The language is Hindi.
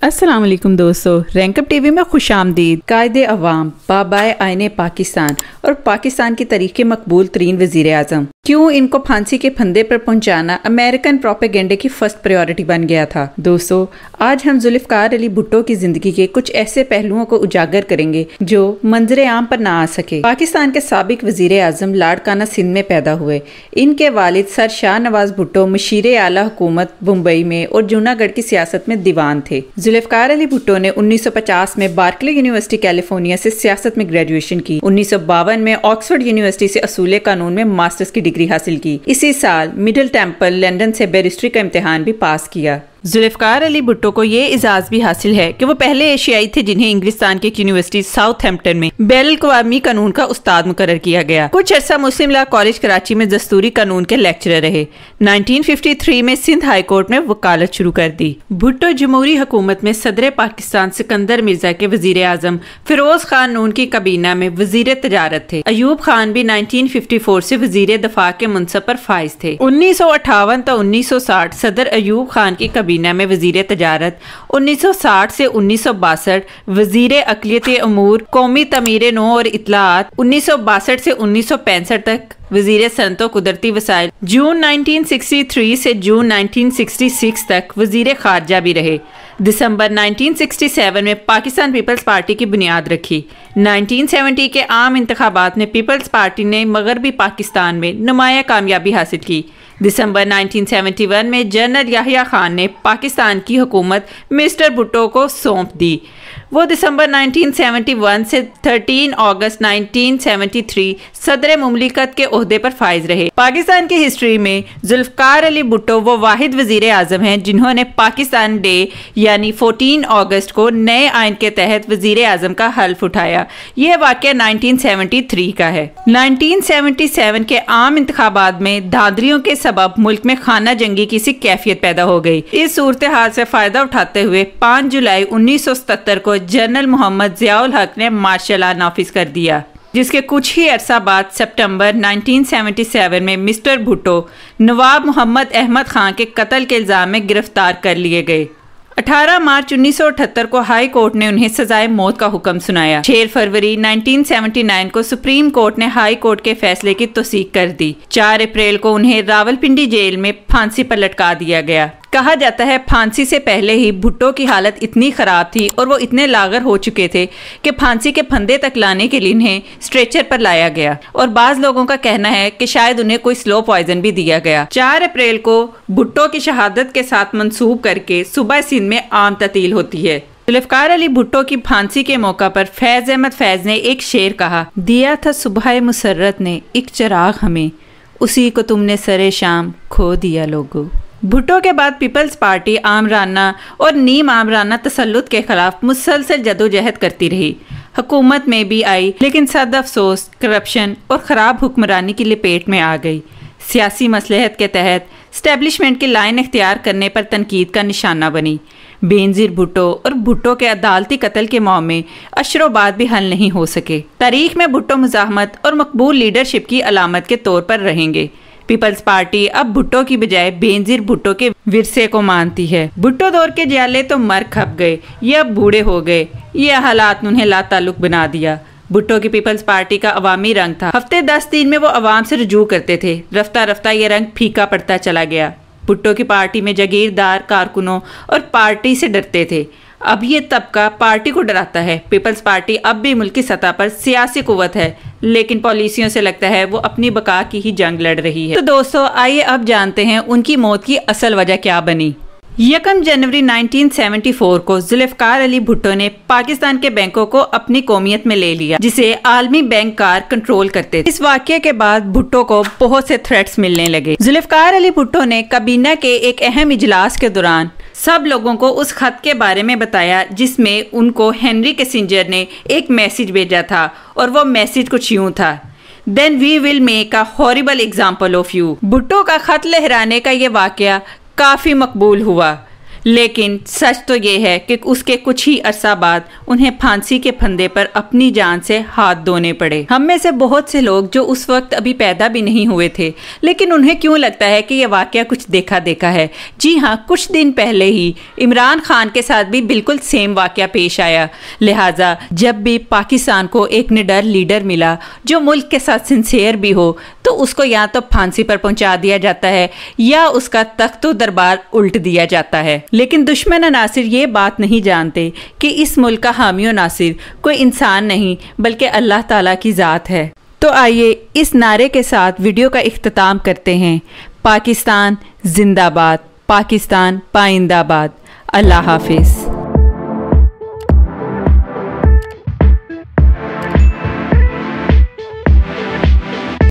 अस्सलाम वालेकुम दोस्तों, रैंकअप टीवी में खुशामदीद। कायदे अवाम बाबाए आईने पाकिस्तान और पाकिस्तान की तरीके मकबूल तरीन वजीर आजम, क्यों इनको फांसी के फंदे पर पहुंचाना अमेरिकन प्रोपेगेंडे की फर्स्ट प्रायोरिटी बन गया था। दोस्तों, आज हम जुल्फ़िकार अली भुट्टो की जिंदगी के कुछ ऐसे पहलुओं को उजागर करेंगे जो मंजरे आम पर ना आ सके। पाकिस्तान के साबिक वजीर आजम लाड़काना सिंध में पैदा हुए। इनके वालिद सर शाह नवाज भुट्टो मशीर आला हुकूमत मुंबई में और जूनागढ़ की सियासत में दीवान थे। जुल्फ़िकार अली भुट्टो ने 1950 में बार्कले यूनिवर्सिटी कैलिफोर्निया से सियासत में ग्रेजुएशन की। 1952 में ऑक्सफोर्ड यूनिवर्सिटी से असूल कानून में मास्टर्स की डिग्री हासिल की। इसी साल मिडिल टेम्पल लंदन से बैरिस्ट्री का इम्तिहान भी पास किया। जुल्फ़िकार अली भुट्टो को ये इजाज़ भी हासिल है कि वो पहले एशियाई थे जिन्हें इंग्लिस्तान की एक यूनिवर्सिटी साउथहैम्पटन में बैनुल-अक़वामी कानून का उस्ताद मुकर्रर किया गया। कुछ अर्सा मुस्लिम लॉ कॉलेज कराची में दस्तूरी कानून के लेक्चरर रहे। 1953 में सिंध हाई कोर्ट में वकालत शुरू कर दी। भुट्टो जमहूरी हुकूमत में सदर पाकिस्तान सिकंदर मिर्जा के वजीर आजम फिरोज खान नून की काबीना में वजीर तजारत थे। अयूब खान भी 1954 से वजीर दफा के मुनसब पर फाइज थे। 1958 तो 1960 सदर अयूब खान की काबीना में वजीर तजारत, 1960 से 1962 वजीर अक़लियत अमूर कौमी तमीर नो और इत्तलात, 1962 से 1965 तक वजीर सनतो कुदरती वसाइल, जून 1963 से जून 1966 तक वजीर खारजा भी रहे। दिसंबर 1967 में पाकिस्तान पीपल्स पार्टी की बुनियाद रखी। 1970 के आम इंतखाबात में पीपल्स पार्टी ने मगरबी पाकिस्तान में नुमाया कामयाबी हासिल की। दिसंबर 1971 में जनरल याहिया खान ने पाकिस्तान की हुकूमत मिस्टर भुट्टो को सौंप दी। वो दिसंबर 1971 से 13 अगस्त 1973 सदर मुमलिकत के ओहदे पर फाइज रहे। पाकिस्तान की हिस्ट्री में जुल्फ़िकार अली भुट्टो वो वाहिद वजीर आजम हैं जिन्होंने पाकिस्तान डे यानी 14 अगस्त को नए आइन के तहत वजीर आजम का हल्फ उठाया। यह वाक़या 1973 का है। 1977 के आम इंतखाबात में धांधलियों के सबब मुल्क में खाना जंगी की सी कैफियत पैदा हो गई। इस सूरत हाल से फायदा उठाते हुए 5 जुलाई 1977 को जनरल मोहम्मद ज़ियाउल हक ने मार्शल लॉ नाफिज कर दिया, जिसके कुछ ही अरसा बाद सितंबर 1977 में मिस्टर भुट्टो नवाब मोहम्मद अहमद खान के कत्ल के इल्जाम में गिरफ्तार कर लिए गए। 18 मार्च 1978 को हाई कोर्ट ने उन्हें सजाए मौत का हुक्म सुनाया। 6 फरवरी 1979 को सुप्रीम कोर्ट ने हाई कोर्ट के फैसले की तौसीक कर दी। 4 अप्रैल को उन्हें रावलपिंडी जेल में फांसी पर लटका दिया गया। कहा जाता है फांसी से पहले ही भुट्टो की हालत इतनी खराब थी और वो इतने लागर हो चुके थे कि फांसी के फंदे तक लाने के लिए इन्हें स्ट्रेचर पर लाया गया और बाज लोगों का कहना है कि शायद उन्हें कोई स्लो पॉइजन भी दिया गया। 4 अप्रैल को भुट्टो की शहादत के साथ मंसूब करके सुबह सिंध में आम ततील होती है। जुल्फ़िकार अली भुट्टो की फांसी के मौका पर फैज अहमद फैज ने एक शेर कहा, दिया था सुबह मुसर्रत ने एक चिराग हमें, उसी को तुमने सरे शाम खो दिया लोगों। भुट्टो के बाद पीपल्स पार्टी आमराना और नीम आमराना तसल्लुत के खिलाफ मुसलसल जदोजहद करती रही। हुकूमत में भी आई, लेकिन सद अफसोस करप्शन और ख़राब हुक्मरानी की लपेट में आ गई। सियासी मसलहत के तहत स्टैब्लिशमेंट की लाइन इख्तियार करने पर तनकीद का निशाना बनी। बेनज़ीर भुट्टो और भुट्टो के अदालती कत्ल के मामले अशरों बाद भी हल नहीं हो सके। तारीख में भुट्टो मुज़ाहमत और मकबूल लीडरशिप की अलामत के तौर पर रहेंगे। पीपल्स पार्टी अब भुट्टो की बजाय बेनज़ीर भुट्टो के विरसे को मानती है। भुट्टो दौर के जियाले तो मर खप गए, ये अब बूढ़े हो गए। ये हालात उन्हें लाताल्लुक बना दिया। भुट्टो की पीपल्स पार्टी का अवामी रंग था। हफ्ते 10 दिन में वो अवाम से रुजू करते थे। रफ्ता रफ्ता ये रंग फीका पड़ता चला गया। भुट्टो की पार्टी में जागीरदार कारकुनों और पार्टी से डरते थे। अब ये तबका पार्टी को डराता है। पीपल्स पार्टी अब भी मुल्की सतह पर सियासी कुव्वत है, लेकिन पॉलिसियों से लगता है वो अपनी बका की ही जंग लड़ रही है। तो दोस्तों, आइए अब जानते हैं उनकी मौत की असल वजह क्या बनी। 1 जनवरी 1974 को जुल्फ़िकार अली भुट्टो ने पाकिस्तान के बैंकों को अपनी कौमियत में ले लिया, जिसे आलमी बैंक कार कंट्रोल करते थे। इस वाक़ये के बाद भुट्टो को बहुत से थ्रेट्स मिलने लगे। जुल्फ़िकार अली भुट्टो ने काबीना के एक अहम इजलास के दौरान सब लोगों को उस खत के बारे में बताया जिसमें उनको हेनरी किसिंजर ने एक मैसेज भेजा था, और वो मैसेज कुछ यूं था, then we will make a horrible example of you. Bhutto का खत लहराने का ये वाक़या काफ़ी मकबूल हुआ, लेकिन सच तो ये है कि उसके कुछ ही अरसा बाद उन्हें फांसी के फंदे पर अपनी जान से हाथ धोने पड़े। हम में से बहुत से लोग जो उस वक्त अभी पैदा भी नहीं हुए थे, लेकिन उन्हें क्यों लगता है कि यह वाकया कुछ देखा देखा है। जी हाँ, कुछ दिन पहले ही इमरान खान के साथ भी बिल्कुल सेम वाकया पेश आया। लिहाजा जब भी पाकिस्तान को एक निडर लीडर मिला जो मुल्क के साथ सिंसियर भी हो, तो उसको या तो फांसी पर पहुंचा दिया जाता है या उसका तख्तो दरबार उल्ट दिया जाता है। लेकिन दुश्मन नासिर ये बात नहीं जानते कि इस मुल्क का हामी नासिर कोई इंसान नहीं बल्कि अल्लाह ताला की ज़ात है। तो आइए इस नारे के साथ वीडियो का इख्तिताम करते हैं। पाकिस्तान जिंदाबाद, पाकिस्तान पाइंदाबाद। अल्लाह हाफिज़।